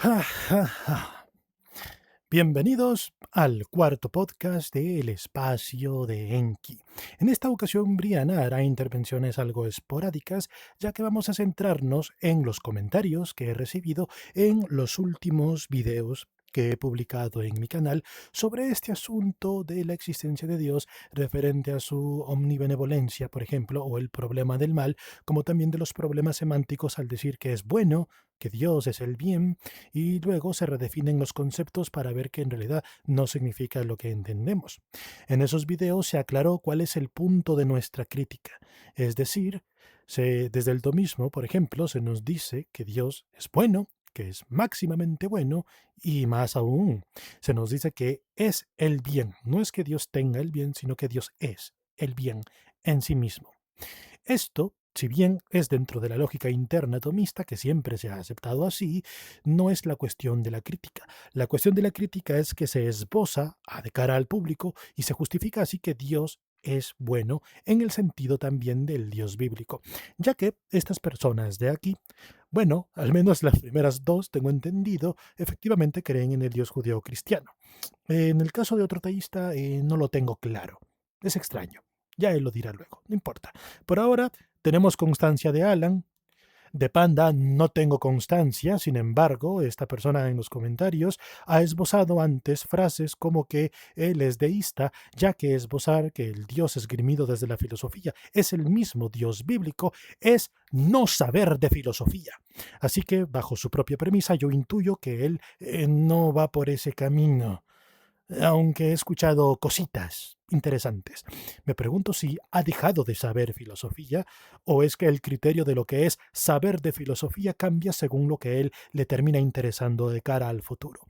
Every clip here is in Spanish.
Ja, ja, ja. Bienvenidos al cuarto podcast de El Espacio de Enki. En esta ocasión, Briana hará intervenciones algo esporádicas, ya que vamos a centrarnos en los comentarios que he recibido en los últimos videos que he publicado en mi canal sobre este asunto de la existencia de Dios referente a su omnibenevolencia, por ejemplo, o el problema del mal, como también de los problemas semánticos al decir que es bueno, que Dios es el bien, y luego se redefinen los conceptos para ver que en realidad no significa lo que entendemos. En esos videos se aclaró cuál es el punto de nuestra crítica, es decir, desde el tomismo, por ejemplo, se nos dice que Dios es bueno, que es máximamente bueno, y más aún, se nos dice que es el bien. No es que Dios tenga el bien, sino que Dios es el bien en sí mismo. Esto, si bien es dentro de la lógica interna tomista, que siempre se ha aceptado así, no es la cuestión de la crítica. La cuestión de la crítica es que se esboza de cara al público y se justifica así que Dios es bueno en el sentido también del Dios bíblico, ya que estas personas de aquí, bueno, al menos las primeras dos, tengo entendido, efectivamente creen en el Dios judeo cristiano. En el caso de otro teísta, no lo tengo claro. Es extraño. Ya él lo dirá luego, no importa. Por ahora tenemos constancia de Alan. De Panda no tengo constancia, sin embargo, esta persona en los comentarios ha esbozado antes frases como que él es deísta, ya que esbozar que el Dios esgrimido desde la filosofía es el mismo Dios bíblico, es no saber de filosofía. Así que, bajo su propia premisa, yo intuyo que él no va por ese camino, aunque he escuchado cositas interesantes. Me pregunto si ha dejado de saber filosofía o es que el criterio de lo que es saber de filosofía cambia según lo que él le termina interesando de cara al futuro.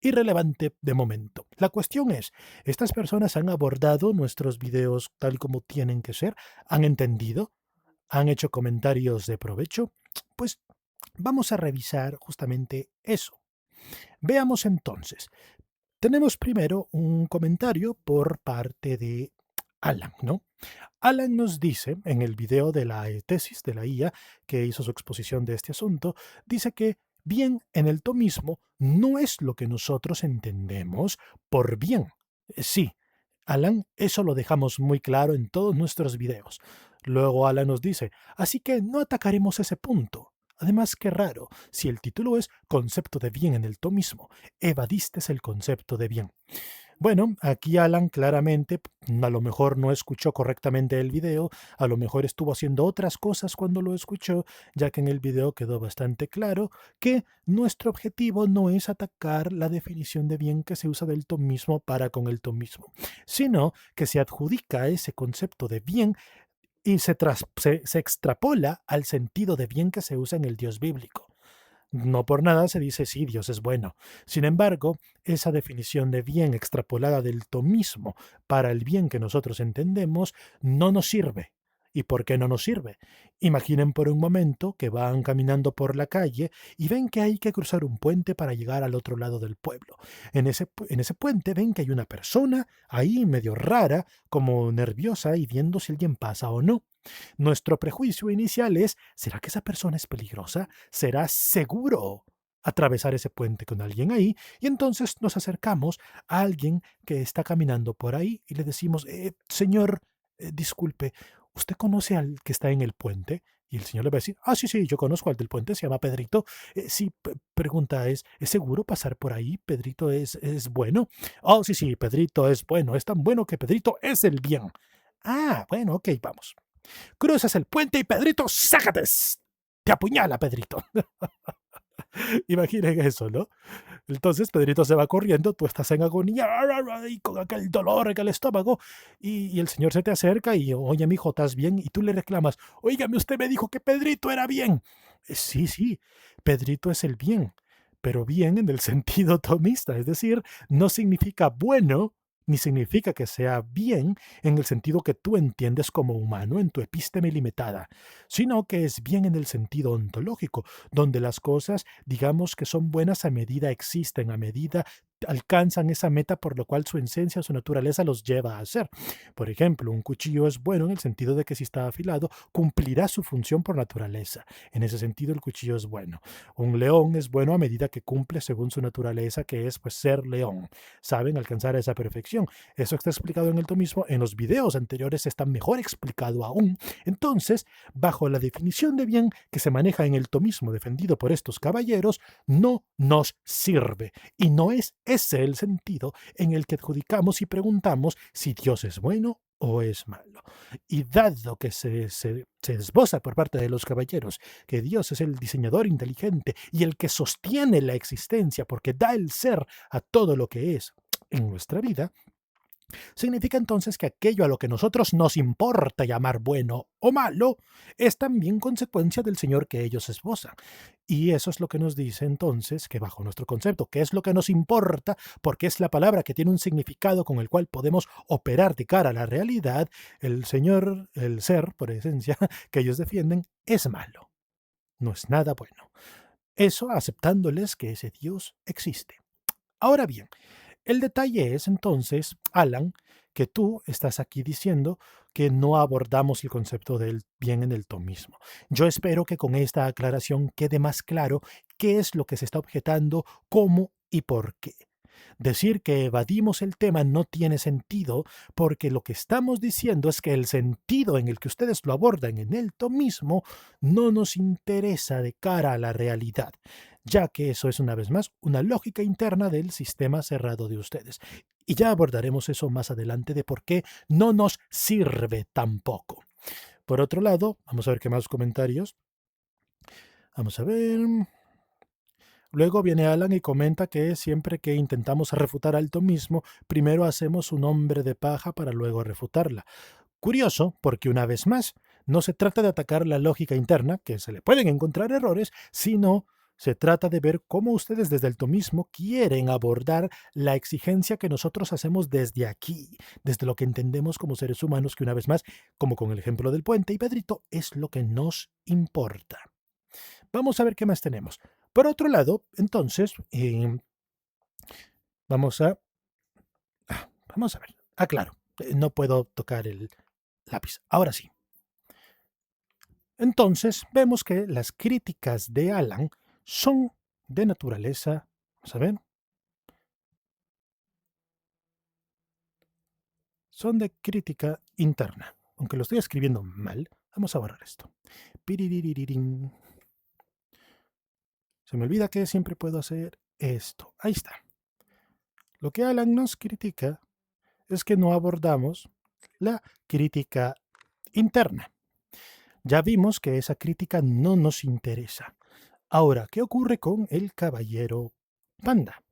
Irrelevante de momento. La cuestión es, ¿estas personas han abordado nuestros videos tal como tienen que ser? ¿Han entendido? ¿Han hecho comentarios de provecho? Pues vamos a revisar justamente eso. Veamos entonces. Tenemos primero un comentario por parte de Alan, ¿no? Alan nos dice, en el video de la tesis de la IA, que hizo su exposición de este asunto, dice que bien en el tomismo no es lo que nosotros entendemos por bien. Sí, Alan, eso lo dejamos muy claro en todos nuestros videos. Luego Alan nos dice, así que no atacaremos ese punto. Además, qué raro, si el título es Concepto de bien en el tomismo, evadiste el concepto de bien. Bueno, aquí Alan claramente a lo mejor no escuchó correctamente el video, a lo mejor estuvo haciendo otras cosas cuando lo escuchó, ya que en el video quedó bastante claro que nuestro objetivo no es atacar la definición de bien que se usa del tomismo para con el tomismo, sino que se adjudica ese concepto de bien y se extrapola al sentido de bien que se usa en el Dios bíblico. No por nada se dice sí, Dios es bueno. Sin embargo, esa definición de bien extrapolada del tomismo para el bien que nosotros entendemos no nos sirve. ¿Y por qué no nos sirve? Imaginen por un momento que van caminando por la calle y ven que hay que cruzar un puente para llegar al otro lado del pueblo. En ese puente ven que hay una persona ahí medio rara, como nerviosa y viendo si alguien pasa o no. Nuestro prejuicio inicial es, ¿será que esa persona es peligrosa? ¿Será seguro atravesar ese puente con alguien ahí? Y entonces nos acercamos a alguien que está caminando por ahí y le decimos, señor, disculpe, ¿usted conoce al que está en el puente? Y el señor le va a decir, sí, sí, yo conozco al del puente, se llama Pedrito. Sí, pregunta ¿es seguro pasar por ahí? ¿Pedrito es bueno? Oh, sí, sí, Pedrito es bueno, es tan bueno que Pedrito es el bien. Bueno, ok, vamos. Cruzas el puente y Pedrito, ¡sácates! Te apuñala, Pedrito. Imaginen eso, ¿no? Entonces Pedrito se va corriendo, tú estás en agonía y con aquel dolor en el estómago y el señor se te acerca y, oye, mijo, ¿estás bien? Y tú le reclamas, oígame, usted me dijo que Pedrito era bien. Sí, sí, Pedrito es el bien, pero bien en el sentido tomista, es decir, no significa bueno, ni significa que sea bien en el sentido que tú entiendes como humano en tu epísteme limitada, sino que es bien en el sentido ontológico, donde las cosas, digamos que son buenas a medida existen, a medida alcanzan esa meta por lo cual su esencia, su naturaleza los lleva a hacer. Por ejemplo, un cuchillo es bueno en el sentido de que si está afilado, cumplirá su función por naturaleza. En ese sentido, el cuchillo es bueno. Un león es bueno a medida que cumple según su naturaleza, que es pues ser león. Saben alcanzar esa perfección. Eso está explicado en el tomismo. En los videos anteriores está mejor explicado aún. Entonces, bajo la definición de bien que se maneja en el tomismo defendido por estos caballeros, no nos sirve. Y no es ese el sentido en el que adjudicamos y preguntamos si Dios es bueno o es malo. Y dado que se esboza por parte de los caballeros que Dios es el diseñador inteligente y el que sostiene la existencia porque da el ser a todo lo que es en nuestra vida, significa entonces que aquello a lo que nosotros nos importa llamar bueno o malo es también consecuencia del Señor que ellos esbozan. Y eso es lo que nos dice entonces que bajo nuestro concepto, ¿qué es lo que nos importa? Porque es la palabra que tiene un significado con el cual podemos operar de cara a la realidad, el Señor, el ser, por esencia, que ellos defienden, es malo. No es nada bueno. Eso aceptándoles que ese Dios existe. Ahora bien, el detalle es entonces, Alan, que tú estás aquí diciendo que no abordamos el concepto del bien en el tomismo. Yo espero que con esta aclaración quede más claro qué es lo que se está objetando, cómo y por qué. Decir que evadimos el tema no tiene sentido porque lo que estamos diciendo es que el sentido en el que ustedes lo abordan en el tomismo no nos interesa de cara a la realidad, ya que eso es una vez más una lógica interna del sistema cerrado de ustedes. Y ya abordaremos eso más adelante de por qué no nos sirve tampoco. Por otro lado, vamos a ver qué más comentarios. Vamos a ver. Luego viene Alan y comenta que siempre que intentamos refutar al tomismo, primero hacemos un hombre de paja para luego refutarla. Curioso, porque una vez más, no se trata de atacar la lógica interna, que se le pueden encontrar errores, sino se trata de ver cómo ustedes desde el tomismo quieren abordar la exigencia que nosotros hacemos desde aquí, desde lo que entendemos como seres humanos, que una vez más, como con el ejemplo del puente y Pedrito, es lo que nos importa. Vamos a ver qué más tenemos. Por otro lado, entonces, vamos a... vamos a ver. Ah, claro, no puedo tocar el lápiz. Ahora sí. Entonces, vemos que las críticas de Alan son de naturaleza, vamos a ver, son de crítica interna. Aunque lo estoy escribiendo mal, vamos a borrar esto. Piririririn. Se me olvida que siempre puedo hacer esto. Ahí está. Lo que Alan nos critica es que no abordamos la crítica interna. Ya vimos que esa crítica no nos interesa. Ahora, ¿qué ocurre con el caballero Panda?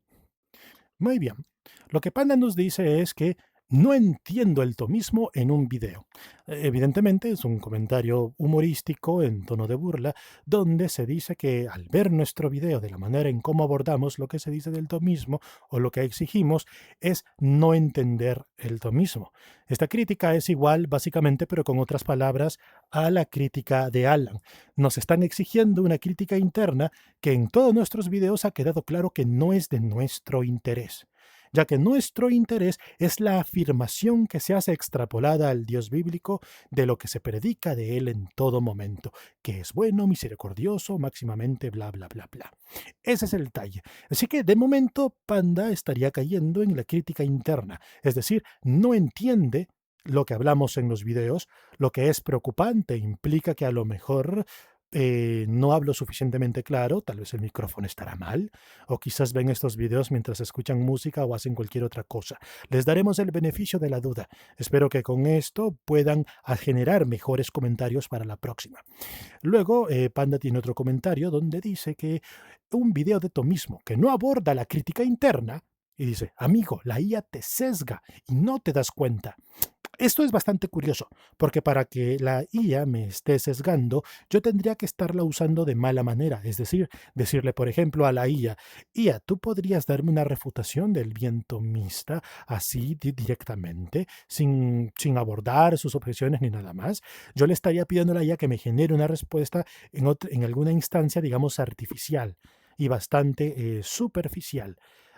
Muy bien. Lo que Panda nos dice es que no entiendo el tomismo en un video. Evidentemente es un comentario humorístico en tono de burla, donde se dice que al ver nuestro video de la manera en cómo abordamos lo que se dice del tomismo o lo que exigimos es no entender el tomismo. Esta crítica es igual, básicamente, pero con otras palabras, a la crítica de Alan. Nos están exigiendo una crítica interna que en todos nuestros videos ha quedado claro que no es de nuestro interés, ya que nuestro interés es la afirmación que se hace extrapolada al Dios bíblico de lo que se predica de Él en todo momento, que es bueno, misericordioso, máximamente bla, bla, bla, bla. Ese es el detalle. Así que de momento Panda estaría cayendo en la crítica interna, es decir, no entiende lo que hablamos en los videos, lo que es preocupante implica que a lo mejor no hablo suficientemente claro, tal vez el micrófono estará mal, o quizás ven estos videos mientras escuchan música o hacen cualquier otra cosa. Les daremos el beneficio de la duda. Espero que con esto puedan generar mejores comentarios para la próxima. Luego, Panda tiene otro comentario donde dice que un video de tomismo que no aborda la crítica interna, y dice, amigo, la IA te sesga y no te das cuenta. Esto es bastante curioso, porque para que la IA me esté sesgando, yo tendría que estarla usando de mala manera, es decir, decirle, por ejemplo, a la IA, ¿tú podrías darme una refutación del viento mixta así directamente, sin abordar sus objeciones ni nada más? Yo le estaría pidiendo a la IA que me genere una respuesta en alguna instancia, digamos, artificial y bastante superficial.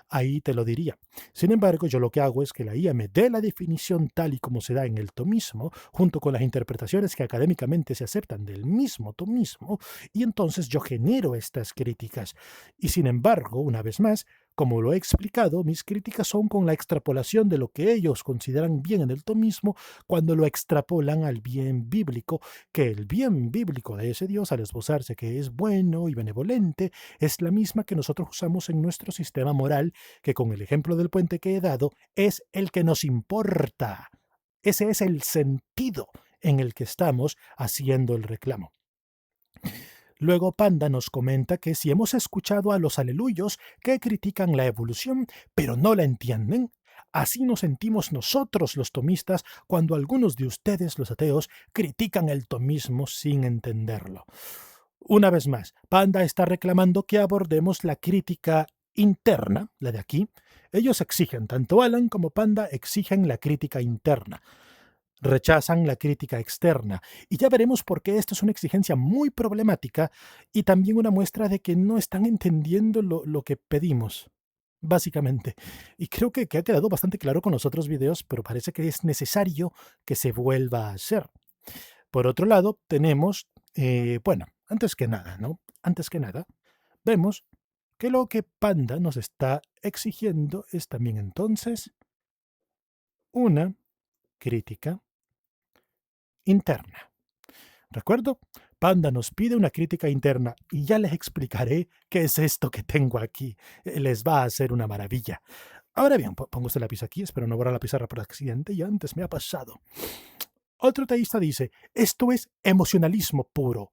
ahí te lo diría. Sin embargo, yo lo que hago es que la IA me dé la definición tal y como se da en el tomismo, junto con las interpretaciones que académicamente se aceptan del mismo tomismo, y entonces yo genero estas críticas. Y sin embargo, una vez más, como lo he explicado, mis críticas son con la extrapolación de lo que ellos consideran bien en el tomismo cuando lo extrapolan al bien bíblico, que el bien bíblico de ese Dios al esbozarse que es bueno y benevolente es la misma que nosotros usamos en nuestro sistema moral, que con el ejemplo del puente que he dado es el que nos importa. Ese es el sentido en el que estamos haciendo el reclamo. Luego Panda nos comenta que si hemos escuchado a los aleluyos que critican la evolución, pero no la entienden, así nos sentimos nosotros los tomistas cuando algunos de ustedes, los ateos, critican el tomismo sin entenderlo. Una vez más, Panda está reclamando que abordemos la crítica interna, la de aquí. Ellos exigen, tanto Alan como Panda exigen la crítica interna, rechazan la crítica externa. Y ya veremos por qué esto es una exigencia muy problemática y también una muestra de que no están entendiendo lo que pedimos, básicamente. Y creo que ha quedado bastante claro con los otros videos, pero parece que es necesario que se vuelva a hacer. Por otro lado, tenemos, bueno, antes que nada, ¿no? Antes que nada, vemos que lo que Panda nos está exigiendo es también entonces una crítica interna. ¿Recuerdo? Panda nos pide una crítica interna y ya les explicaré qué es esto que tengo aquí. Les va a hacer una maravilla. Ahora bien, pongo este lápiz aquí, espero no borrar la pizarra por accidente y antes me ha pasado. Otro teísta dice, esto es emocionalismo puro.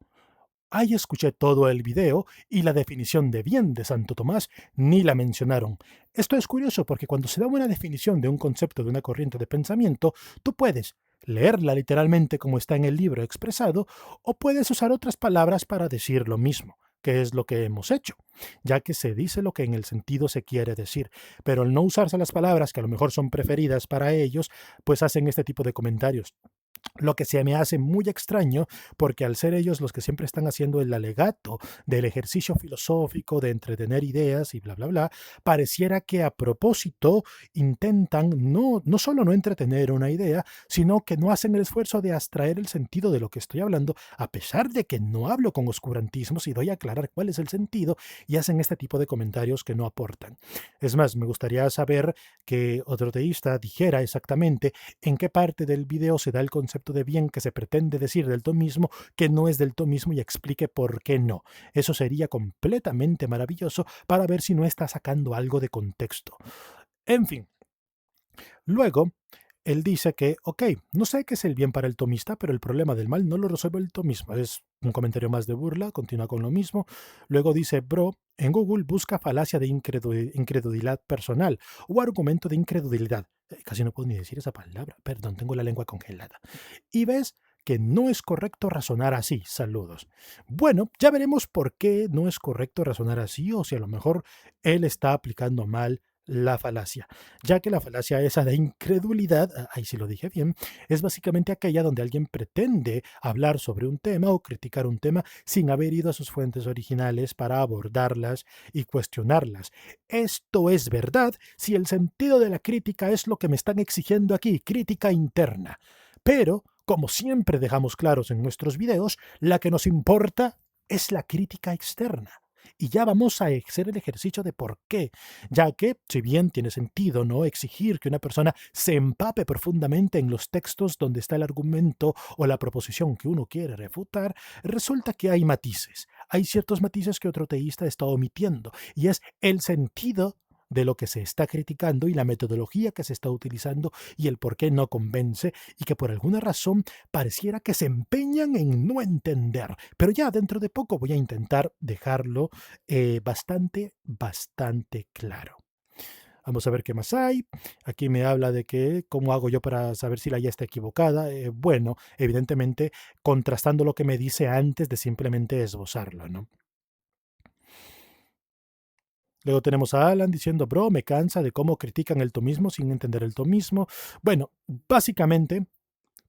Ahí escuché todo el video y la definición de bien de Santo Tomás ni la mencionaron. Esto es curioso porque cuando se da una definición de un concepto de una corriente de pensamiento, tú puedes leerla literalmente como está en el libro expresado o puedes usar otras palabras para decir lo mismo, que es lo que hemos hecho, ya que se dice lo que en el sentido se quiere decir, pero al no usarse las palabras que a lo mejor son preferidas para ellos, pues hacen este tipo de comentarios. Lo que se me hace muy extraño, porque al ser ellos los que siempre están haciendo el alegato del ejercicio filosófico, de entretener ideas y bla, bla, bla, pareciera que a propósito intentan no solo no entretener una idea, sino que no hacen el esfuerzo de abstraer el sentido de lo que estoy hablando, a pesar de que no hablo con oscurantismos y doy a aclarar cuál es el sentido, y hacen este tipo de comentarios que no aportan. Es más, me gustaría saber que otro teísta dijera exactamente en qué parte del video se da el concepto de bien que se pretende decir del tomismo que no es del tomismo y explique por qué no. Eso sería completamente maravilloso para ver si no está sacando algo de contexto. En fin, luego él dice que, ok, no sé qué es el bien para el tomista, pero el problema del mal no lo resuelve el tomismo. Es un comentario más de burla, continúa con lo mismo. Luego dice, bro, en Google busca falacia de incredulidad personal o argumento de incredulidad. Casi no puedo ni decir esa palabra, perdón, tengo la lengua congelada. Y ves que no es correcto razonar así. Saludos. Bueno, ya veremos por qué no es correcto razonar así o si a lo mejor él está aplicando mal la falacia, ya que la falacia esa de incredulidad, ahí sí lo dije bien, es básicamente aquella donde alguien pretende hablar sobre un tema o criticar un tema sin haber ido a sus fuentes originales para abordarlas y cuestionarlas. Esto es verdad si el sentido de la crítica es lo que me están exigiendo aquí, crítica interna. Pero, como siempre dejamos claros en nuestros videos, la que nos importa es la crítica externa. Y ya vamos a hacer el ejercicio de por qué, ya que, si bien tiene sentido no exigir que una persona se empape profundamente en los textos donde está el argumento o la proposición que uno quiere refutar, resulta que hay matices. Hay ciertos matices que otro teísta está omitiendo, y es el sentido de lo que se está criticando y la metodología que se está utilizando y el por qué no convence y que por alguna razón pareciera que se empeñan en no entender. Pero ya dentro de poco voy a intentar dejarlo bastante claro. Vamos a ver qué más hay. Aquí me habla de que cómo hago yo para saber si la IA está equivocada. Bueno, evidentemente contrastando lo que me dice antes de simplemente esbozarlo, ¿no? Luego tenemos a Alan diciendo, bro, me cansa de cómo critican el tomismo sin entender el tomismo. Bueno, básicamente,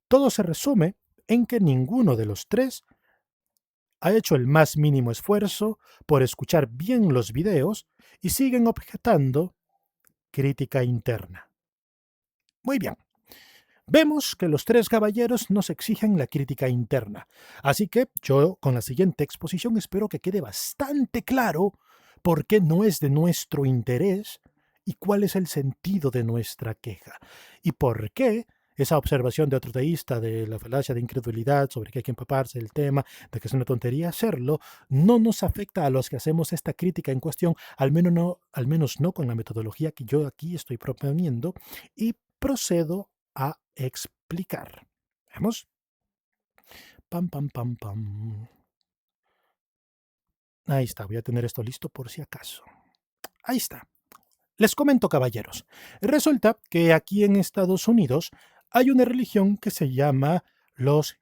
todo se resume en que ninguno de los tres ha hecho el más mínimo esfuerzo por escuchar bien los videos y siguen objetando crítica interna. Muy bien. Vemos que los tres caballeros nos exigen la crítica interna. Así que yo, con la siguiente exposición, espero que quede bastante claro por qué no es de nuestro interés y cuál es el sentido de nuestra queja. Y por qué esa observación de otro teísta de la falacia de incredulidad sobre que hay que empaparse del tema, de que es una tontería hacerlo, no nos afecta a los que hacemos esta crítica en cuestión, al menos no con la metodología que yo aquí estoy proponiendo, y procedo a explicar. Veamos. Pam, pam, pam, pam. Ahí está, voy a tener esto listo por si acaso. Ahí está. Les comento, caballeros. Resulta que aquí en Estados Unidos hay una religión que se llama los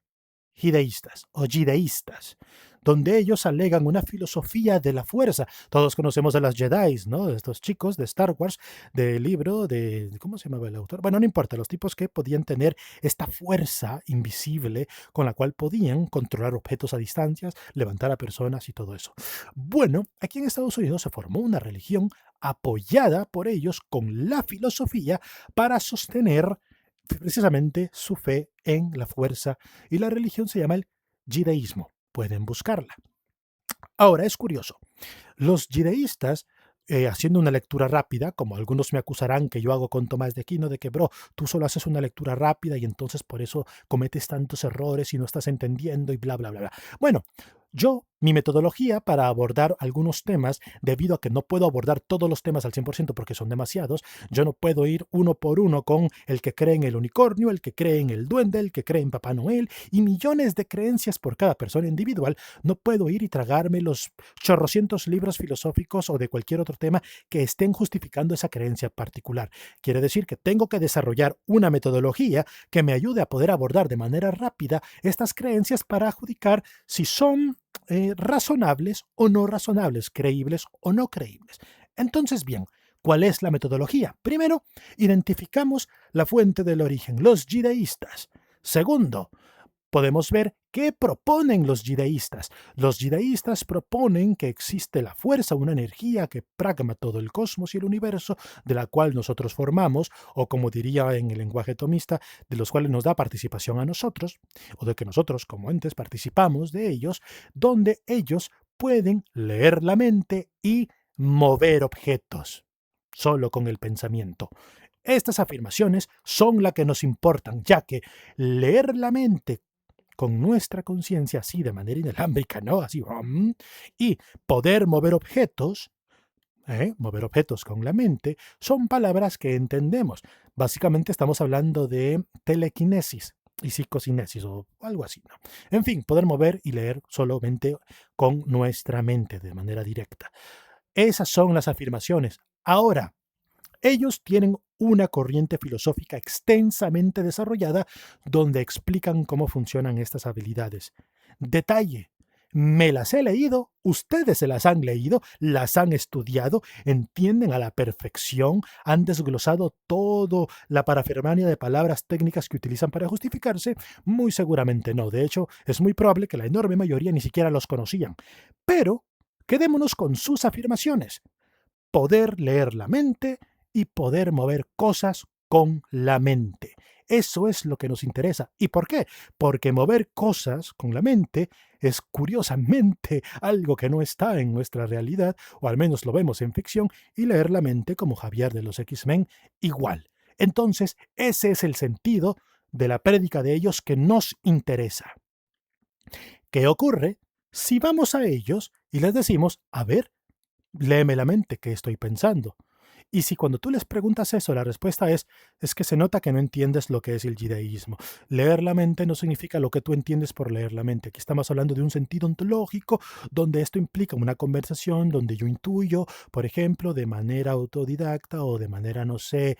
judaístas o jideístas, donde ellos alegan una filosofía de la fuerza. Todos conocemos a las Jedi, ¿no? Estos chicos de Star Wars, del libro de, ¿cómo se llamaba el autor? Bueno, no importa, los tipos que podían tener esta fuerza invisible con la cual podían controlar objetos a distancias, levantar a personas y todo eso. Bueno, aquí en Estados Unidos se formó una religión apoyada por ellos con la filosofía para sostener precisamente su fe en la fuerza, y la religión se llama el judaísmo. Pueden buscarla. Ahora, es curioso. Los judaístas, haciendo una lectura rápida, como algunos me acusarán que yo hago con Tomás de Aquino, de que, bro, tú solo haces una lectura rápida y entonces por eso cometes tantos errores y no estás entendiendo y bla, bla, bla, bla. Bueno, mi metodología para abordar algunos temas, debido a que no puedo abordar todos los temas al 100% porque son demasiados, yo no puedo ir uno por uno con el que cree en el unicornio, el que cree en el duende, el que cree en Papá Noel y millones de creencias por cada persona individual. No puedo ir y tragarme los chorrocientos libros filosóficos o de cualquier otro tema que estén justificando esa creencia particular. Quiere decir que tengo que desarrollar una metodología que me ayude a poder abordar de manera rápida estas creencias para adjudicar si son razonables o no razonables, creíbles o no creíbles. Entonces, bien, ¿cuál es la metodología? Primero, identificamos la fuente del origen, los judaístas. Segundo, podemos ver qué proponen los judaístas. Los judaístas proponen que existe la fuerza, una energía que pragma todo el cosmos y el universo, de la cual nosotros formamos, o como diría en el lenguaje tomista, de los cuales nos da participación a nosotros, o de que nosotros como entes participamos de ellos, donde ellos pueden leer la mente y mover objetos, solo con el pensamiento. Estas afirmaciones son las que nos importan, ya que leer la mente con nuestra conciencia así de manera inalámbrica, ¿no? Así, y poder mover objetos con la mente, son palabras que entendemos. Básicamente estamos hablando de telequinesis y psicocinesis o algo así, ¿no? En fin, poder mover y leer solamente con nuestra mente de manera directa. Esas son las afirmaciones. Ahora, ellos tienen una corriente filosófica extensamente desarrollada donde explican cómo funcionan estas habilidades. Detalle, me las he leído, ustedes se las han leído, las han estudiado, entienden a la perfección, han desglosado toda la parafernalia de palabras técnicas que utilizan para justificarse. Muy seguramente no. De hecho, es muy probable que la enorme mayoría ni siquiera los conocían. Pero quedémonos con sus afirmaciones. Poder leer la mente y poder mover cosas con la mente. Eso es lo que nos interesa. ¿Y por qué? Porque mover cosas con la mente es curiosamente algo que no está en nuestra realidad, o al menos lo vemos en ficción, y leer la mente, como Javier de los X-Men, igual. Entonces, ese es el sentido de la prédica de ellos que nos interesa. ¿Qué ocurre si vamos a ellos y les decimos, a ver, léeme la mente, ¿qué estoy pensando? Y si cuando tú les preguntas eso, la respuesta es que se nota que no entiendes lo que es el judaísmo. Leer la mente no significa lo que tú entiendes por leer la mente. Aquí estamos hablando de un sentido ontológico, donde esto implica una conversación, donde yo intuyo, por ejemplo, de manera autodidacta o de manera, no sé,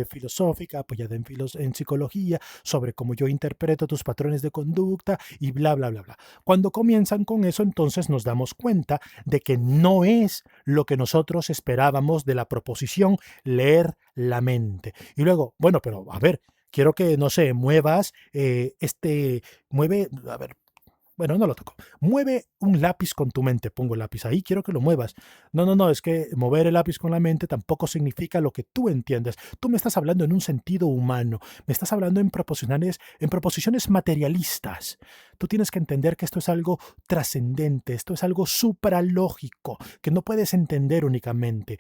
filosófica, apoyada en psicología, sobre cómo yo interpreto tus patrones de conducta y bla, bla, bla, bla. Cuando comienzan con eso, entonces nos damos cuenta de que no es lo que nosotros esperábamos de la proposición leer la mente. Y luego, bueno, pero a ver, quiero que, no sé, mueve, a ver, Bueno, no lo toco. Mueve un lápiz con tu mente. Pongo el lápiz ahí, quiero que lo muevas. No, no, no, es que mover el lápiz con la mente tampoco significa lo que tú entiendes. Tú me estás hablando en un sentido humano, me estás hablando en proposiciones materialistas. Tú tienes que entender que esto es algo trascendente, esto es algo supralógico, que no puedes entender únicamente,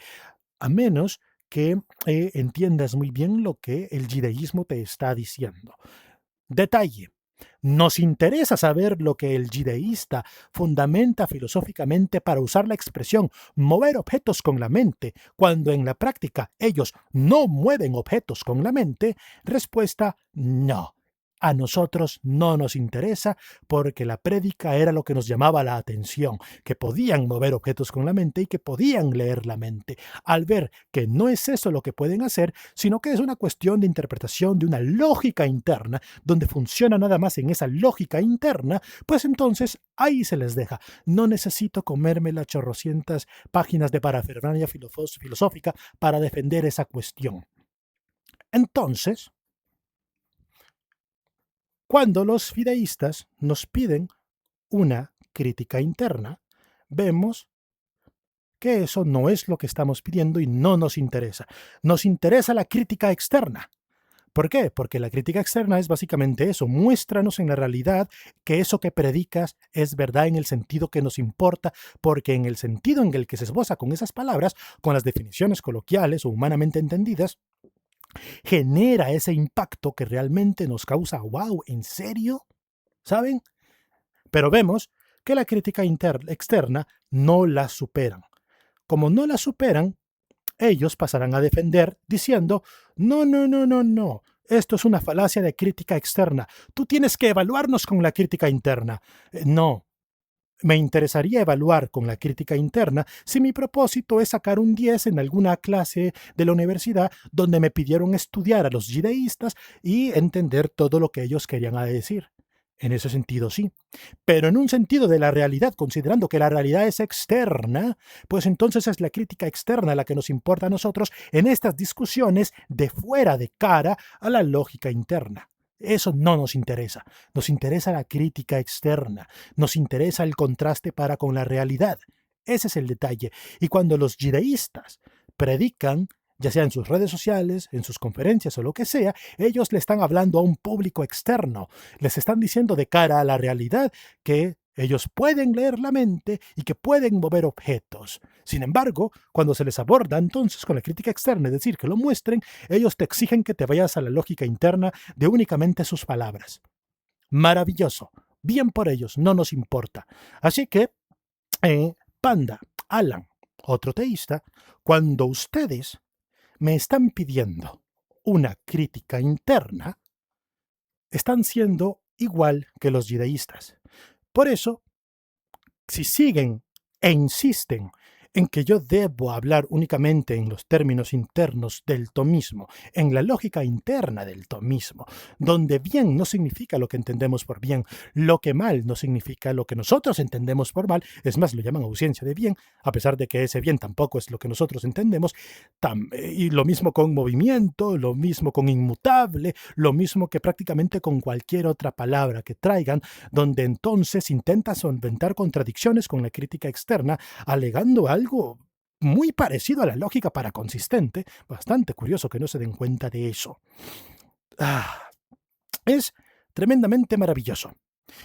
a menos que entiendas muy bien lo que el judaísmo te está diciendo. Detalle. Nos interesa saber lo que el jideísta fundamenta filosóficamente para usar la expresión mover objetos con la mente, cuando en la práctica ellos no mueven objetos con la mente. Respuesta: no. A nosotros no nos interesa porque la prédica era lo que nos llamaba la atención, que podían mover objetos con la mente y que podían leer la mente. Al ver que no es eso lo que pueden hacer, sino que es una cuestión de interpretación de una lógica interna, donde funciona nada más en esa lógica interna, pues entonces ahí se les deja. No necesito comerme las chorrocientas páginas de parafernalia filosófica para defender esa cuestión. Entonces, cuando los fideístas nos piden una crítica interna, vemos que eso no es lo que estamos pidiendo y no nos interesa. Nos interesa la crítica externa. ¿Por qué? Porque la crítica externa es básicamente eso. Muéstranos en la realidad que eso que predicas es verdad en el sentido que nos importa, porque en el sentido en el que se esboza con esas palabras, con las definiciones coloquiales o humanamente entendidas, genera ese impacto que realmente nos causa, wow, ¿en serio? ¿Saben? Pero vemos que la crítica externa no la superan. Como no la superan, ellos pasarán a defender diciendo: no, no, no, no, no, esto es una falacia de crítica externa. Tú tienes que evaluarnos con la crítica interna. No, me interesaría evaluar con la crítica interna si mi propósito es sacar un 10 en alguna clase de la universidad donde me pidieron estudiar a los judaístas y entender todo lo que ellos querían decir. En ese sentido, sí. Pero en un sentido de la realidad, considerando que la realidad es externa, pues entonces es la crítica externa la que nos importa a nosotros en estas discusiones de fuera de cara a la lógica interna. Eso no nos interesa. Nos interesa la crítica externa. Nos interesa el contraste para con la realidad. Ese es el detalle. Y cuando los judaístas predican, ya sea en sus redes sociales, en sus conferencias o lo que sea, ellos le están hablando a un público externo. Les están diciendo de cara a la realidad que ellos pueden leer la mente y que pueden mover objetos. Sin embargo, cuando se les aborda entonces con la crítica externa, es decir, que lo muestren, ellos te exigen que te vayas a la lógica interna de únicamente sus palabras. Maravilloso. Bien por ellos, no nos importa. Así que, Panda, Alan, otro teísta, cuando ustedes me están pidiendo una crítica interna, están siendo igual que los judaístas. Por eso, si siguen e insisten en que yo debo hablar únicamente en los términos internos del tomismo, en la lógica interna del tomismo, donde bien no significa lo que entendemos por bien, lo que mal no significa lo que nosotros entendemos por mal, es más, lo llaman ausencia de bien, a pesar de que ese bien tampoco es lo que nosotros entendemos, y lo mismo con movimiento, lo mismo con inmutable, lo mismo que prácticamente con cualquier otra palabra que traigan, donde entonces intenta solventar contradicciones con la crítica externa, alegando algo muy parecido a la lógica paraconsistente. Bastante curioso que no se den cuenta de eso. Es tremendamente maravilloso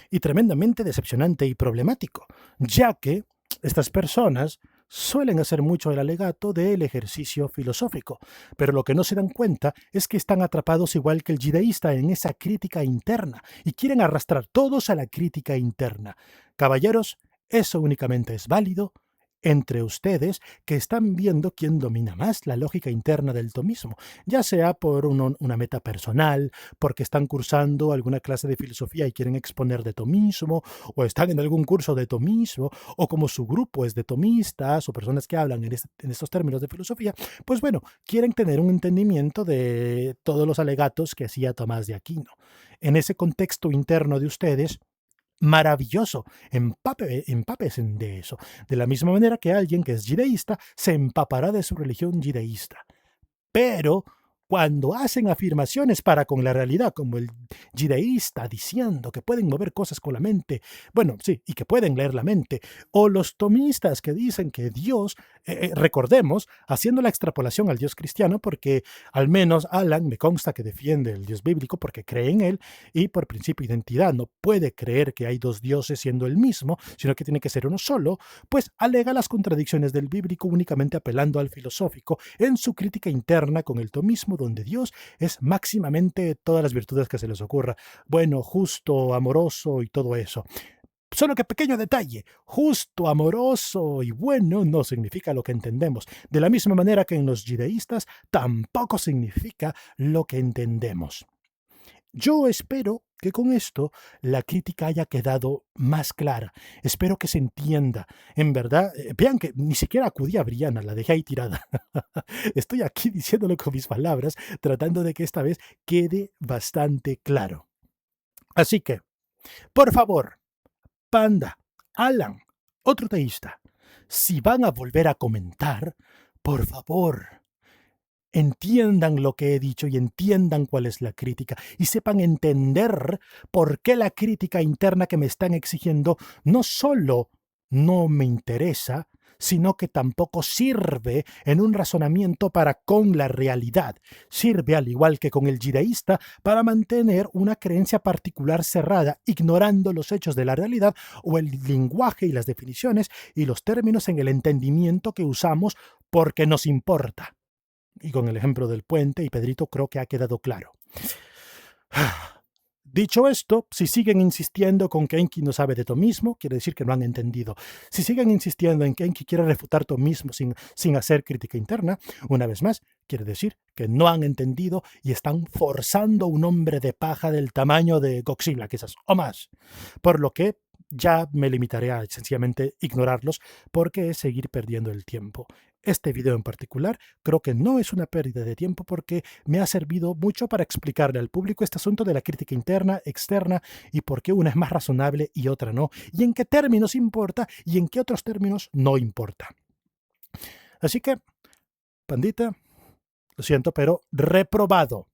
y tremendamente decepcionante y problemático, ya que estas personas suelen hacer mucho el alegato del ejercicio filosófico, pero lo que no se dan cuenta es que están atrapados igual que el judaísta en esa crítica interna y quieren arrastrar todos a la crítica interna. Caballeros, eso únicamente es válido entre ustedes que están viendo quién domina más la lógica interna del tomismo, ya sea por una meta personal, porque están cursando alguna clase de filosofía y quieren exponer de tomismo, o están en algún curso de tomismo, o como su grupo es de tomistas o personas que hablan en estos términos de filosofía, pues bueno, quieren tener un entendimiento de todos los alegatos que hacía Tomás de Aquino. En ese contexto interno de ustedes, maravilloso, empápesen de eso. De la misma manera que alguien que es judaísta se empapará de su religión judaísta. Pero cuando hacen afirmaciones para con la realidad, como el judaísta diciendo que pueden mover cosas con la mente, bueno, sí, y que pueden leer la mente, o los tomistas que dicen que Dios, recordemos, haciendo la extrapolación al Dios cristiano, porque al menos Alan me consta que defiende el Dios bíblico porque cree en él y por principio de identidad no puede creer que hay dos dioses siendo el mismo, sino que tiene que ser uno solo, pues alega las contradicciones del bíblico únicamente apelando al filosófico en su crítica interna con el tomismo, donde Dios es máximamente todas las virtudes que se les ocurra, bueno, justo, amoroso y todo eso. Solo que pequeño detalle, justo, amoroso y bueno no significa lo que entendemos, de la misma manera que en los judaístas tampoco significa lo que entendemos. Yo espero que con esto la crítica haya quedado más clara. Espero que se entienda. En verdad, vean que ni siquiera acudí a Briana, la dejé ahí tirada. Estoy aquí diciéndolo con mis palabras, tratando de que esta vez quede bastante claro. Así que, por favor, Panda, Alan, otro teísta, si van a volver a comentar, por favor, entiendan lo que he dicho y entiendan cuál es la crítica y sepan entender por qué la crítica interna que me están exigiendo no solo no me interesa, sino que tampoco sirve en un razonamiento para con la realidad. Sirve, al igual que con el judaísta, para mantener una creencia particular cerrada, ignorando los hechos de la realidad o el lenguaje y las definiciones y los términos en el entendimiento que usamos porque nos importa. Y con el ejemplo del puente y Pedrito creo que ha quedado claro. Dicho esto, si siguen insistiendo con que Enki no sabe de tomismo, quiere decir que no han entendido. Si siguen insistiendo en que Enki quiere refutar tomismo sin hacer crítica interna, una vez más, quiere decir que no han entendido y están forzando a un hombre de paja del tamaño de Godzilla, quizás, o más. Por lo que ya me limitaré a sencillamente ignorarlos porque es seguir perdiendo el tiempo. Este video en particular creo que no es una pérdida de tiempo porque me ha servido mucho para explicarle al público este asunto de la crítica interna, externa y por qué una es más razonable y otra no, y en qué términos importa y en qué otros términos no importa. Así que, pandita, lo siento, pero reprobado.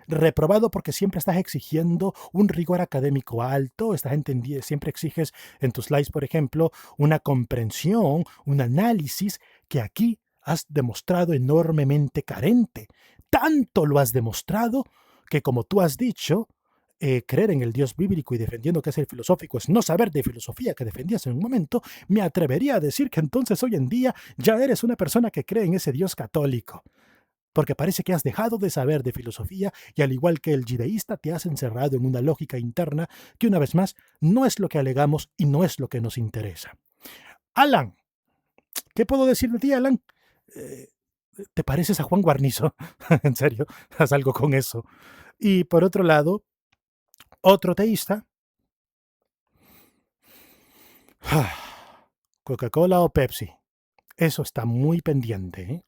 Reprobado porque siempre estás exigiendo un rigor académico alto, siempre exiges en tus slides, por ejemplo, una comprensión, un análisis que aquí has demostrado enormemente carente. Tanto lo has demostrado que, como tú has dicho, creer en el Dios bíblico y defendiendo que es el filosófico es no saber de filosofía que defendías en un momento, me atrevería a decir que entonces hoy en día ya eres una persona que cree en ese Dios católico. Porque parece que has dejado de saber de filosofía y al igual que el judaísta te has encerrado en una lógica interna que una vez más no es lo que alegamos y no es lo que nos interesa. Alan, ¿qué puedo decir de ti, Alan? ¿Te pareces a Juan Guarnizo? En serio, haz algo con eso. Y por otro lado, otro teísta. Coca-Cola o Pepsi. Eso está muy pendiente, ¿eh?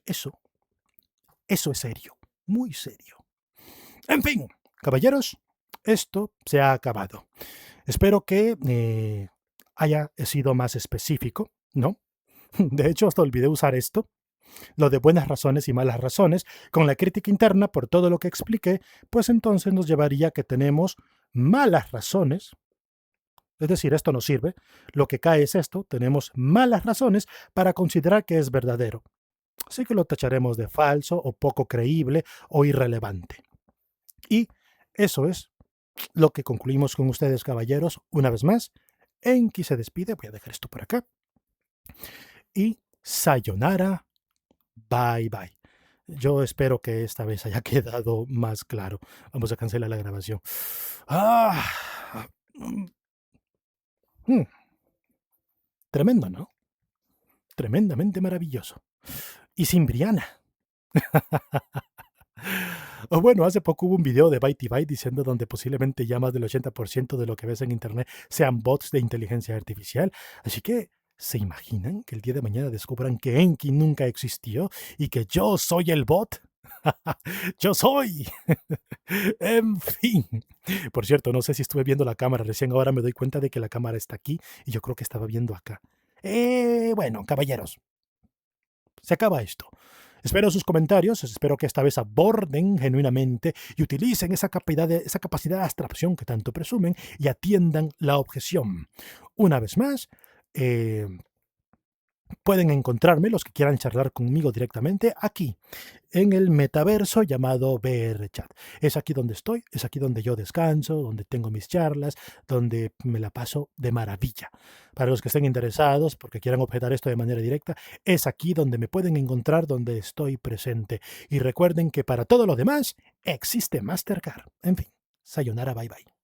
Eso es serio, muy serio. En fin, caballeros, esto se ha acabado. Espero que haya sido más específico, ¿no? De hecho, hasta olvidé usar esto, lo de buenas razones y malas razones, con la crítica interna por todo lo que expliqué, pues entonces nos llevaría a que tenemos malas razones. Es decir, esto no sirve. Lo que cae es esto, tenemos malas razones para considerar que es verdadero. Así que lo tacharemos de falso o poco creíble o irrelevante. Y eso es lo que concluimos con ustedes, caballeros. Una vez más, Enki se despide. Voy a dejar esto por acá. Y sayonara, bye bye. Yo espero que esta vez haya quedado más claro. Vamos a cancelar la grabación. Ah, tremendo, ¿no? Tremendamente maravilloso. Y sin Briana. O bueno, hace poco hubo un video de Byte Byte diciendo donde posiblemente ya más del 80% de lo que ves en internet sean bots de inteligencia artificial. Así que, ¿se imaginan que el día de mañana descubran que Enki nunca existió y que yo soy el bot? ¡Yo soy! En fin. Por cierto, no sé si estuve viendo la cámara. Recién ahora me doy cuenta de que la cámara está aquí y yo creo que estaba viendo acá. Bueno, caballeros, se acaba esto. Espero sus comentarios, espero que esta vez aborden genuinamente y utilicen esa capacidad de abstracción que tanto presumen y atiendan la objeción. Una vez más, eh, pueden encontrarme los que quieran charlar conmigo directamente aquí, en el metaverso llamado VR Chat. Es aquí donde estoy, es aquí donde yo descanso, donde tengo mis charlas, donde me la paso de maravilla. Para los que estén interesados, porque quieran objetar esto de manera directa, es aquí donde me pueden encontrar, donde estoy presente. Y recuerden que para todo lo demás existe Mastercard. En fin, sayonara, bye bye.